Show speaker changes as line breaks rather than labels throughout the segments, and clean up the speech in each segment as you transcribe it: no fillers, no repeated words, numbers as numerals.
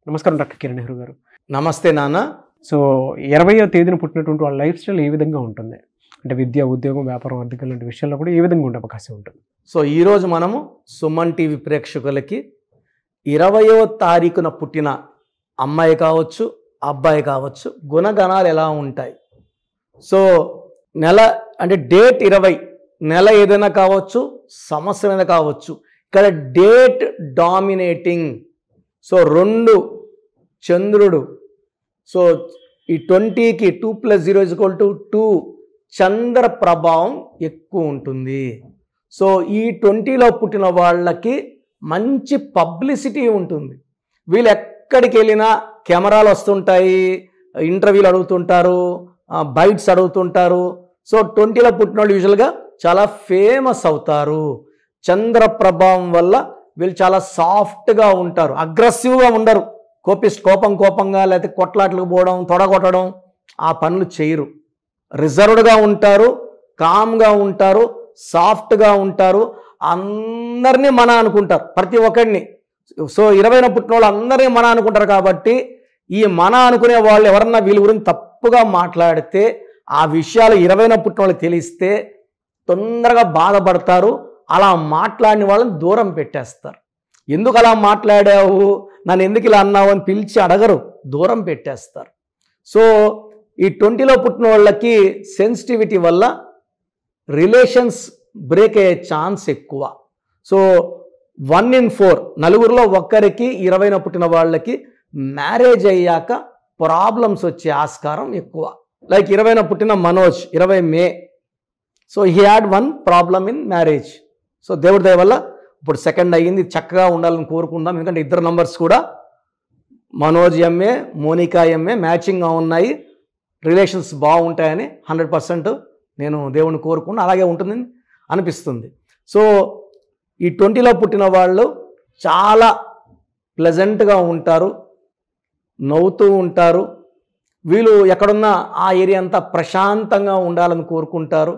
నమస్కారం డాక్టర్ కిరణ్ నెహ్రూ గారు.
నమస్తే నాన్న.
సో 20వ తేదీన పుట్టినటువంటి వాళ్ళ లైఫ్ స్టైల్ ఏ విధంగా ఉంటుంది? అంటే విద్య, ఉద్యోగం, వ్యాపారం, ఆర్థికం లాంటి విషయాల్లో కూడా ఏ విధంగా ఉండే అవకాశం ఉంటుంది?
సో ఈరోజు మనము సుమన్ టీవీ ప్రేక్షకులకి 20వ తారీఖున పుట్టిన అమ్మాయి కావచ్చు, అబ్బాయి కావచ్చు, గుణగణాలు ఎలా ఉంటాయి. సో నెల అంటే డేట్ 20, నెల ఏదైనా కావచ్చు, సంవత్సరం ఏదైనా కావచ్చు. ఇక్కడ డేట్ డామినేటింగ్. సో 2 చంద్రుడు. సో ఈ 20కి 2 + 0 = 2 చంద్ర ప్రభావం ఎక్కువ ఉంటుంది. సో ఈ 20లో పుట్టిన వాళ్ళకి మంచి పబ్లిసిటీ ఉంటుంది. వీళ్ళు ఎక్కడికి వెళ్ళినా కెమెరాలు వస్తుంటాయి, ఇంటర్వ్యూలు అడుగుతుంటారు, బైట్స్ అడుగుతుంటారు. సో 20లో పుట్టిన వాళ్ళు యూజువల్గా చాలా ఫేమస్ అవుతారు. చంద్ర ప్రభావం వల్ల వీళ్ళు చాలా సాఫ్ట్గా ఉంటారు, అగ్రెసివ్గా ఉండరు. కోపంగా లేకపోతే కొట్లాట్లకు పోవడం, తొడగొట్టడం ఆ పనులు చేయరు. రిజర్వ్డ్గా ఉంటారు, కామ్గా ఉంటారు, సాఫ్ట్గా ఉంటారు. అందరినీ మన అనుకుంటారు, ప్రతి ఒక్కడిని. సో 20న పుట్టిన వాళ్ళు అందరినీ మన అనుకుంటారు. కాబట్టి ఈ మన అనుకునే వాళ్ళు ఎవరన్నా వీళ్ళ గురించి తప్పుగా మాట్లాడితే, ఆ విషయాలు 20న పుట్టిన వాళ్ళకి తెలిస్తే తొందరగా బాధపడతారు. అలా మాట్లాడిన వాళ్ళని దూరం పెట్టేస్తారు. ఎందుకు అలా మాట్లాడావు, నన్ను ఎందుకు ఇలా అన్నావు అని పిలిచి అడగరు, దూరం పెట్టేస్తారు. సో ఈ 20లో పుట్టిన వాళ్ళకి సెన్సిటివిటీ వల్ల రిలేషన్స్ బ్రేక్ అయ్యే ఛాన్స్ ఎక్కువ. సో 1 in 4 నలుగురిలో ఒక్కరికి 20న పుట్టిన వాళ్ళకి మ్యారేజ్ అయ్యాక ప్రాబ్లమ్స్ వచ్చే ఆస్కారం ఎక్కువ. లైక్ 20న పుట్టిన Manoj 20 May. So he had 1 problem in marriage. So దేవుడి దయ వల్ల ఇప్పుడు 2nd అయ్యింది. చక్కగా ఉండాలని కోరుకుందాం. ఎందుకంటే ఇద్దరు నంబర్స్ కూడా మనోజ్ ఎంఏ, మోనికా ఎంఏ మ్యాచింగ్గా ఉన్నాయి. రిలేషన్స్ బాగుంటాయని 100% నేను దేవుడిని కోరుకున్నా, అలాగే ఉంటుందని అనిపిస్తుంది. సో ఈ 20లో పుట్టిన వాళ్ళు చాలా ప్లెజెంట్గా ఉంటారు, నవ్వుతూ ఉంటారు. వీళ్ళు ఎక్కడున్నా ఆ ఏరియా అంతా ప్రశాంతంగా ఉండాలని కోరుకుంటారు.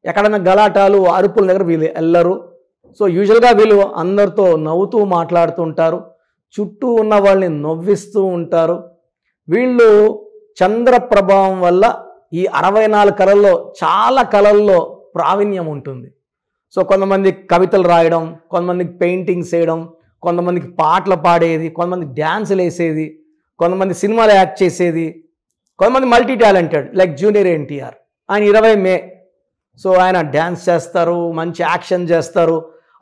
ఎక్కడైనా గలాటాలు, అరుపుల దగ్గర వీళ్ళు వెళ్ళరు. సో యూజువల్గా వీళ్ళు అందరితో నవ్వుతూ మాట్లాడుతుంటారు, చుట్టూ ఉన్న వాళ్ళని నవ్విస్తూ ఉంటారు. వీళ్ళు చంద్ర ప్రభావం వల్ల ఈ 64 కళల్లో చాలా కళల్లో ప్రావీణ్యం ఉంటుంది. సో కొంతమంది కవితలు రాయడం, కొంతమందికి పెయింటింగ్స్ వేయడం, కొంతమందికి పాటలు పాడేది, కొంతమంది డ్యాన్సులు వేసేది, కొంతమంది సినిమాలు యాక్ట్ చేసేది, కొంతమంది multi talented like junior NTR. ఆయన 20 మే. సో ఆయన డ్యాన్స్ చేస్తారు, మంచి యాక్షన్ చేస్తారు.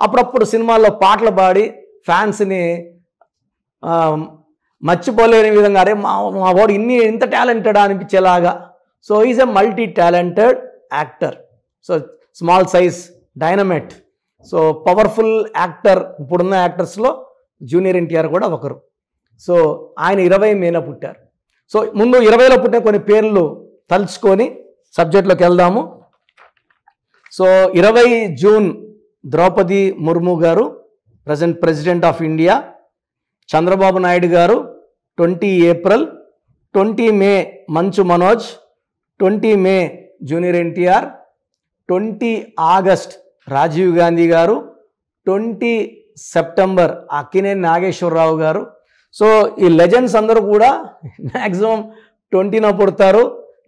అప్పుడప్పుడు సినిమాల్లో పాటలు పాడి ఫ్యాన్స్ని మర్చిపోలేని విధంగా, అరే మా వాడు ఇంత టాలెంటెడ్ అనిపించేలాగా. So is a multi talented actor. So small size dynamite. So powerful actor. ఇప్పుడున్న యాక్టర్స్లో జూనియర్ ఎన్టీఆర్ కూడా ఒకరు. సో ఆయన 20 మేన పుట్టారు. సో ముందు 20లో పుట్టిన కొన్ని పేర్లు తలుచుకొని సబ్జెక్ట్లోకి వెళ్దాము. సో 20 జూన్ ద్రౌపది ముర్ము గారు, present president of India. Chandrababu Naidu గారు 20 ఏప్రిల్. 20 మే మంచు మనోజ్. 20 మే జూనియర్ ఎన్టీఆర్. 20 ఆగస్ట్ రాజీవ్ గాంధీ గారు. 20 సెప్టెంబర్ అక్కినేని నాగేశ్వరరావు గారు. సో ఈ లెజెండ్స్ అందరూ కూడా మ్యాక్సిమం 20న పుడతారు.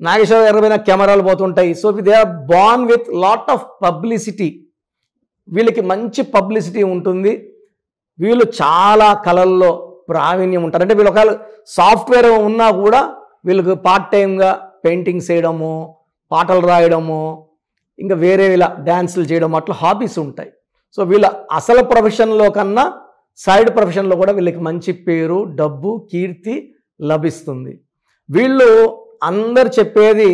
నాగేశ్వర గారి మీద కెమెరాలు పోతుంటాయి. So they are born with lot of publicity. వీళ్ళకి మంచి పబ్లిసిటీ ఉంటుంది. వీళ్ళు చాలా కళల్లో ప్రావీణ్యం ఉంటారు. అంటే వీళ్ళు ఒకవేళ సాఫ్ట్వేర్ ఉన్నా కూడా వీళ్ళకి పార్ట్ టైంగా పెయింటింగ్స్ వేయడము, పాటలు రాయడము, ఇంకా వేరే ఇలా డ్యాన్సులు చేయడం, అట్లా హాబీస్ ఉంటాయి. సో వీళ్ళ అసలు ప్రొఫెషన్లో కన్నా సైడ్ ప్రొఫెషన్లో కూడా వీళ్ళకి మంచి పేరు, డబ్బు, కీర్తి లభిస్తుంది. వీళ్ళు అందరు చెప్పేది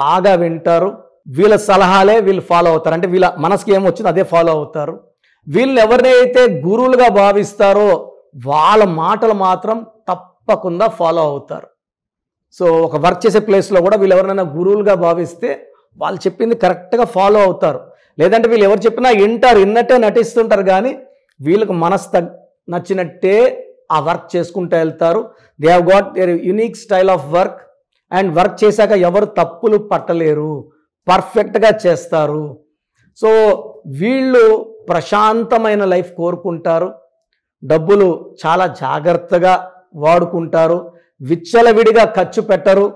బాగా వింటారు. వీళ్ళ సలహాలే వీళ్ళు ఫాలో అవుతారు. అంటే వీళ్ళ మనసుకి ఏమొచ్చిందో అదే ఫాలో అవుతారు. వీళ్ళు ఎవరినైతే గురువులుగా భావిస్తారో వాళ్ళ మాటలు మాత్రం తప్పకుండా ఫాలో అవుతారు. సో ఒక వర్క్ చేసే ప్లేస్లో కూడా వీళ్ళు ఎవరైనా గురువులుగా భావిస్తే వాళ్ళు చెప్పింది కరెక్ట్గా ఫాలో అవుతారు. లేదంటే వీళ్ళు ఎవరు చెప్పినా విన్నట్టే నటిస్తుంటారు. కానీ వీళ్ళకి మనసు నచ్చినట్టే ఆ వర్క్ చేసుకుంటూ వెళ్తారు. They have got their unique style of work. And work చేశాక ఎవరు తప్పులు పట్టలేరు, పర్ఫెక్ట్గా చేస్తారు. సో వీళ్ళు ప్రశాంతమైన లైఫ్ కోరుకుంటారు. డబ్బులు చాలా జాగ్రత్తగా వాడుకుంటారు, విచ్చలవిడిగా ఖర్చు పెట్టరు,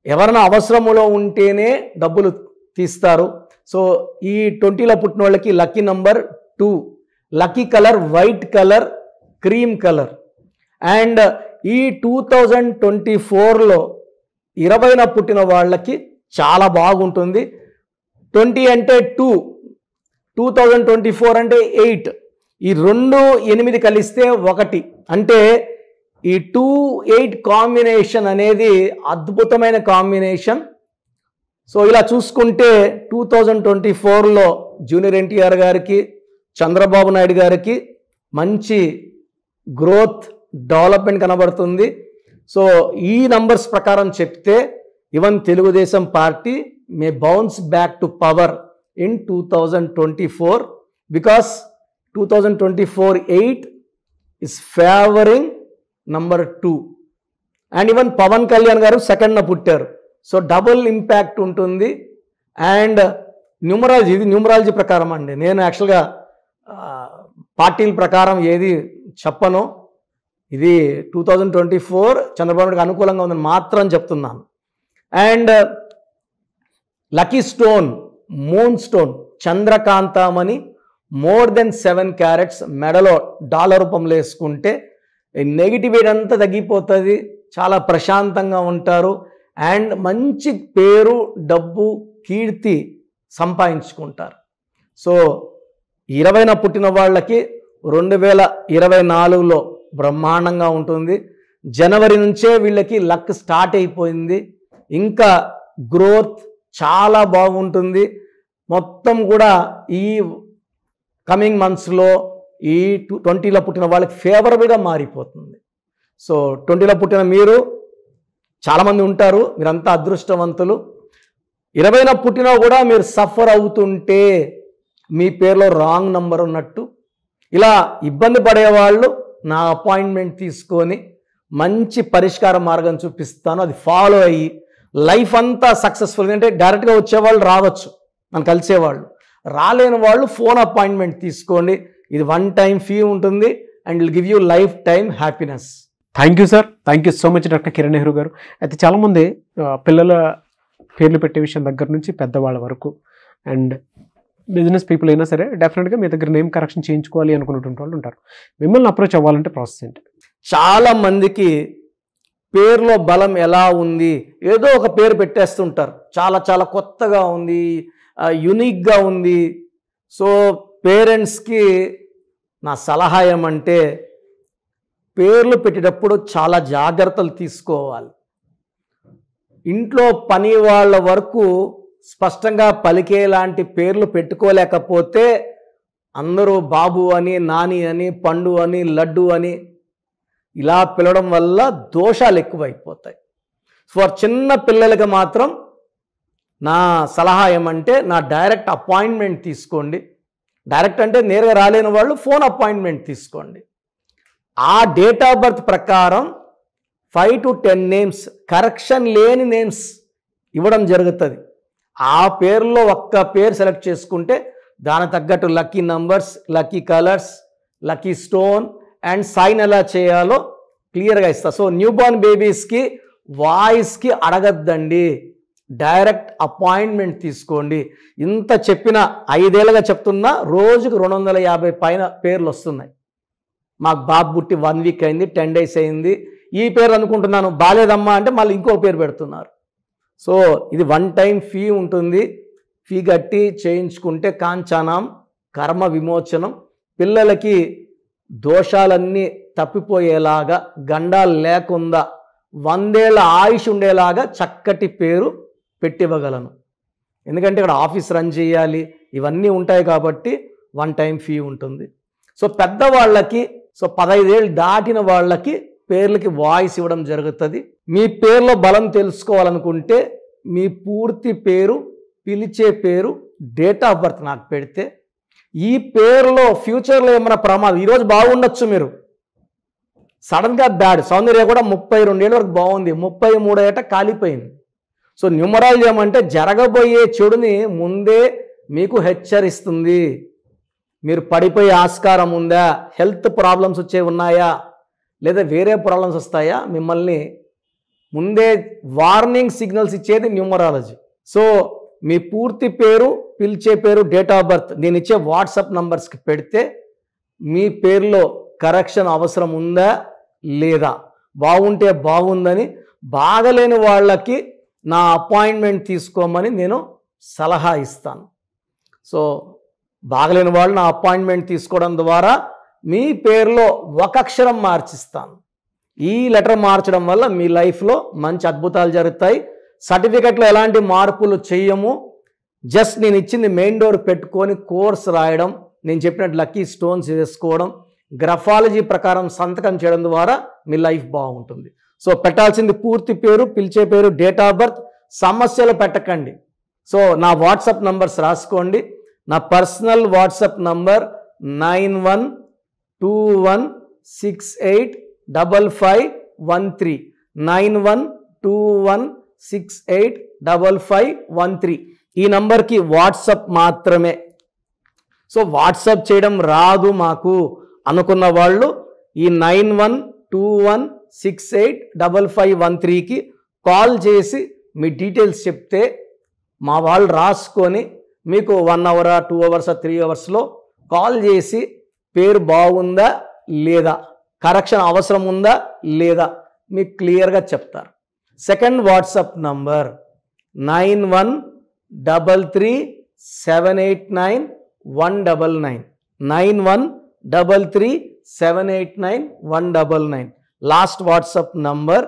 ఎవరైనా అవసరములో ఉంటేనే డబ్బులు తీస్తారు. సో ఈ 20లో పుట్టిన వాళ్ళకి lucky number 2, lucky colour white colour, cream colour. And ఈ 2024లో 20న పుట్టిన వాళ్ళకి చాలా బాగుంటుంది. 20 అంటే 2, 2024 అంటే 8, ఈ 2, 8 కలిస్తే 1 అంటే ఈ 2-8 కాంబినేషన్ అనేది అద్భుతమైన కాంబినేషన్. సో ఇలా చూసుకుంటే 2024లో జూనియర్ ఎన్టీఆర్ గారికి, చంద్రబాబు నాయుడు గారికి మంచి గ్రోత్, డెవలప్మెంట్ కనబడుతుంది. సో ఈ నంబర్స్ ప్రకారం చెప్తే even Telugu Desam party May bounce back to power in 2024 because 2024 8 is favoring number 2. And even Pawan Kalyan గారు 2nd పుట్టారు. సో డబుల్ ఇంపాక్ట్ ఉంటుంది. అండ్ న్యూమరాలజీ, ఇది న్యూమరాలజీ ప్రకారం అండి, నేను యాక్చువల్గా పార్టీల ప్రకారం ఏది చెప్పను. ఇది 2024 చంద్రబాబు నాయుడుకి అనుకూలంగా ఉందని మాత్రం చెప్తున్నాను. And lucky stone moon stone చంద్రకాంతమని మోర్ దెన్ 7 క్యారెట్స్ మెడలో డాలర్ రూపంలో వేసుకుంటే నెగిటివిటీ అంతా తగ్గిపోతుంది, చాలా ప్రశాంతంగా ఉంటారు అండ్ మంచి పేరు, డబ్బు, కీర్తి సంపాదించుకుంటారు. సో 20న పుట్టిన వాళ్ళకి 2024లో బ్రహ్మాండంగా ఉంటుంది. జనవరి నుంచే వీళ్ళకి లక్ స్టార్ట్ అయిపోయింది. ఇంకా గ్రోత్ చాలా బాగుంటుంది. మొత్తం కూడా ఈ కమింగ్ మంత్స్లో ఈ 20లో పుట్టిన వాళ్ళకి ఫేవరబుల్గా మారిపోతుంది. సో 20లో పుట్టిన మీరు చాలామంది ఉంటారు, మీరంతా అదృష్టవంతులు. 20న పుట్టినా కూడా మీరు సఫర్ అవుతుంటే మీ పేరులో రాంగ్ నంబర్ ఉన్నట్టు. ఇలా ఇబ్బంది పడేవాళ్ళు నా అపాయింట్మెంట్ తీసుకొని మంచి పరిష్కార మార్గం చూపిస్తాను, అది ఫాలో అయ్యి లైఫ్ అంతా సక్సెస్ఫుల్. అంటే డైరెక్ట్గా వచ్చేవాళ్ళు రావచ్చు, నన్ను కలిసేవాళ్ళు, రాలేని వాళ్ళు ఫోన్ అపాయింట్మెంట్ తీసుకోండి. ఇది 1 టైం ఫీ ఉంటుంది and will give you life time happiness.
Thank you sir, thank you so much doctor Kiran Nehru గారు. అయితే చాలామంది పిల్లల పేర్లు పెట్టే విషయం దగ్గర నుంచి పెద్దవాళ్ళ వరకు అండ్ బిజినెస్ పీపుల్ అయినా సరే డెఫినెట్గా మీ దగ్గర నేమ్ కరెక్షన్ చేయించుకోవాలి అనుకున్నటువంటి వాళ్ళు ఉంటారు. మిమ్మల్ని అప్రోచ్ అవ్వాలంటే ప్రాసెస్ ఏంటి?
చాలా మందికి పేరులో బలం ఎలా ఉంది, ఏదో ఒక పేరు పెట్టేస్తుంటారు, చాలా చాలా కొత్తగా ఉంది, యునిక్గా ఉంది. సో పేరెంట్స్కి నా సలహా ఏమంటే పేర్లు పెట్టేటప్పుడు చాలా జాగ్రత్తలు తీసుకోవాలి. ఇంట్లో పని వాళ్ళ వరకు స్పష్టంగా పలికేలాంటి పేర్లు పెట్టుకోలేకపోతే అందరూ బాబు అని, నాని అని, పండు అని, లడ్డు అని ఇలా పిలవడం వల్ల దోషాలు ఎక్కువైపోతాయి. ఫర్ చిన్న పిల్లలకి మాత్రం నా సలహా ఏమంటే నా డైరెక్ట్ అపాయింట్మెంట్ తీసుకోండి. డైరెక్ట్ అంటే నేరుగా రాలేని వాళ్ళు ఫోన్ అపాయింట్మెంట్ తీసుకోండి. ఆ డేట్ ఆఫ్ బర్త్ ప్రకారం 5 to 10 నేమ్స్, కరెక్షన్ లేని నేమ్స్ ఇవ్వడం జరుగుతుంది. ఆ పేరులో ఒక్క పేరు సెలెక్ట్ చేసుకుంటే దాని తగ్గట్టు lucky numbers, lucky colours, lucky stone and sign ఎలా చేయాలో క్లియర్గా ఇస్తా. సో న్యూ బోర్న్ బేబీస్కి వాయిస్కి అడగద్దండి, డైరెక్ట్ అపాయింట్మెంట్ తీసుకోండి. ఇంత చెప్పిన 5 ఏళ్ళుగా చెప్తున్నా రోజుకు 250 పైన పేర్లు వస్తున్నాయి. మాకు బాబు పుట్టి 1 వీక్ అయింది, 10 days అయింది, ఈ పేరు అనుకుంటున్నాను, బాలేదమ్మా అంటే మళ్ళీ ఇంకో పేరు పెడుతున్నారు. సో ఇది 1 టైం ఫీ ఉంటుంది. ఫీ కట్టి చేయించుకుంటే కాంచానం కర్మ విమోచనం. పిల్లలకి దోషాలన్నీ తప్పిపోయేలాగా, గండాలు లేకుండా 100 ఏళ్ల ఆయుష్ ఉండేలాగా చక్కటి పేరు పెట్టివ్వగలను. ఎందుకంటే ఇక్కడ ఆఫీస్ రన్ చేయాలి, ఇవన్నీ ఉంటాయి కాబట్టి 1 టైం ఫీ ఉంటుంది. సో పెద్దవాళ్ళకి, సో 15 ఏళ్ళు దాటిన వాళ్ళకి పేర్లకి వాయిస్ ఇవ్వడం జరుగుతుంది. మీ పేర్లో బలం తెలుసుకోవాలనుకుంటే మీ పూర్తి పేరు, పిలిచే పేరు, డేట్ ఆఫ్ బర్త్ నాకు పెడితే ఈ పేరులో ఫ్యూచర్లో ఏమైనా ప్రమాదం, ఈరోజు బాగుండొచ్చు, మీరు సడన్గా బ్యాడ్, సౌందర్య కూడా 32 ఏళ్ళ వరకు బాగుంది, 33 ఏట కాలిపోయింది. సో న్యూమరాలజీ ఏమంటే జరగబోయే చెడుని ముందే మీకు హెచ్చరిస్తుంది. మీరు పడిపోయే ఆస్కారం ఉందా, హెల్త్ ప్రాబ్లమ్స్ వచ్చే ఉన్నాయా, లేదా వేరే ప్రాబ్లమ్స్ వస్తాయా, మిమ్మల్ని ముందే వార్నింగ్ సిగ్నల్స్ ఇచ్చేది న్యూమరాలజీ. సో మీ పూర్తి పేరు, పిలిచే పేరు, డేట్ ఆఫ్ బర్త్ నేను ఇచ్చే వాట్సాప్ నంబర్స్కి పెడితే మీ పేరులో కరెక్షన్ అవసరం ఉందా లేదా, బాగుంటే బాగుందని, బాగలేని వాళ్ళకి నా అపాయింట్మెంట్ తీసుకోమని నేను సలహా ఇస్తాను. సో బాగలేని వాళ్ళు నా అపాయింట్మెంట్ తీసుకోవడం ద్వారా మీ పేరులో ఒక అక్షరం మార్చిస్తాను. ఈ లెటర్ మార్చడం వల్ల మీ లైఫ్లో మంచి అద్భుతాలు జరుగుతాయి. సర్టిఫికెట్లో ఎలాంటి మార్పులు చేయము. జస్ట్ నేను ఇచ్చింది మెయిన్ డోర్ పెట్టుకొని కోర్స్ రాయడం, నేను చెప్పినట్టు లక్కీ స్టోన్స్ వేసుకోవడం, గ్రఫాలజీ ప్రకారం సంతకం చేయడం ద్వారా మీ లైఫ్ బాగుంటుంది. సో పెట్టాల్సింది పూర్తి పేరు, పిలిచే పేరు, డేట్ ఆఫ్ బర్త్. సమస్యలు పెట్టకండి. సో నా వాట్సాప్ నంబర్స్ రాసుకోండి. నా పర్సనల్ వాట్సాప్ నంబర్ 9121685513 9121685513. ఈ నంబర్కి వాట్సాప్ మాత్రమే. సో వాట్సాప్ చేయడం రాదు మాకు అనుకున్న వాళ్ళు ఈ 9121685513కి కాల్ చేసి మీ డీటెయిల్స్ చెప్తే మా వాళ్ళు రాసుకొని మీకు 1 hour 2 hours 3 hours కాల్ చేసి పేరు బాగుందా లేదా, కరెక్షన్ అవసరం ఉందా లేదా మీకు క్లియర్గా చెప్తారు. Second WhatsApp number 9133789199 9133789199. Last WhatsApp number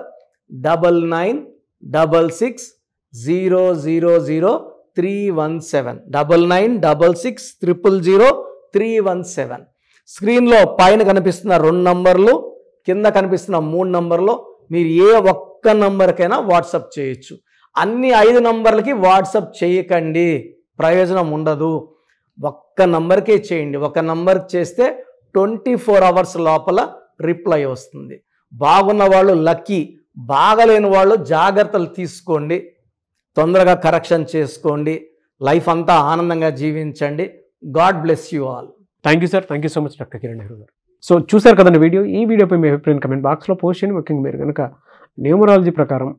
9966000317 9966000317. స్క్రీన్లో పైన కనిపిస్తున్న 2 నంబర్లు, కింద కనిపిస్తున్న 3 నంబర్లు మీరు ఏ ఒక్క నంబర్కైనా వాట్సాప్ చేయొచ్చు. అన్ని 5 నంబర్లకి వాట్సాప్ చేయకండి, ప్రయోజనం ఉండదు. ఒక్క నంబర్కే చేయండి. ఒక నంబర్కి చేస్తే 24 hours లోపల రిప్లై వస్తుంది. బాగున్న వాళ్ళు లక్కీ, బాగలేని వాళ్ళు జాగ్రత్తలు తీసుకోండి, తొందరగా కరెక్షన్ చేసుకోండి, లైఫ్ అంతా ఆనందంగా జీవించండి. God bless you all.
Thank you sir. Thank you so much doctor Kiran Nehru గారు. సో చూసారు కదండి వీడియో. ఈ వీడియోపై మీ అభిప్రాయం కమెంట్ బాక్స్లో పోస్ట్ చేయండి. ముఖ్యంగా మీరు కనుక న్యూమరాలజీ ప్రకారం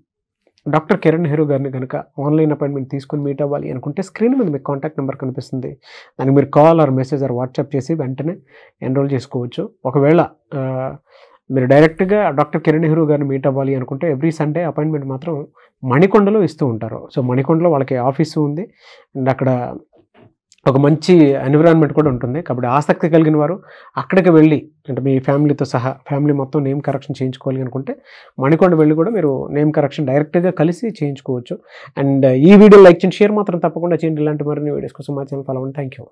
డాక్టర్ కిరణ్ నెహ్రూ గారిని కనుక ఆన్లైన్ అపాయింట్మెంట్ తీసుకొని మీట్ అవ్వాలి అనుకుంటే స్క్రీన్ మీద మీకు కాంటాక్ట్ నెంబర్ కనిపిస్తుంది. దానికి మీరు call or message or WhatsApp చేసి వెంటనే ఎన్రోల్ చేసుకోవచ్చు. ఒకవేళ మీరు డైరెక్ట్గా డాక్టర్ కిరణ్ నెహ్రూ గారిని మీట్ అవ్వాలి అనుకుంటే ఎవ్రీ సండే అపాయింట్మెంట్ మాత్రం మణికొండలో ఇస్తూ ఉంటారు. సో మణికొండలో వాళ్ళకి ఆఫీసు ఉంది అండ్ అక్కడ ఒక మంచి ఎన్విరాన్మెంట్ కూడా ఉంటుంది. కాబట్టి ఆసక్తి కలిగిన వారు అక్కడికి వెళ్ళి, అంటే మీ ఫ్యామిలీతో సహా ఫ్యామిలీ మొత్తం నేమ్ కరెక్షన్ చేయించుకోవాలి అనుకుంటే మణికొండ వెళ్ళి కూడా మీరు నేమ్ కరెక్షన్ డైరెక్ట్గా కలిసి చేయించుకోవచ్చు. అండ్ ఈ వీడియో లైక్ చేయండి, షేర్ మాత్రం తప్పకుండా చేయండి. ఇలాంటి మరిన్ని వీడియోస్ కోసం మా ఛానల్ ఫాలో అవ్వండి. Thank you.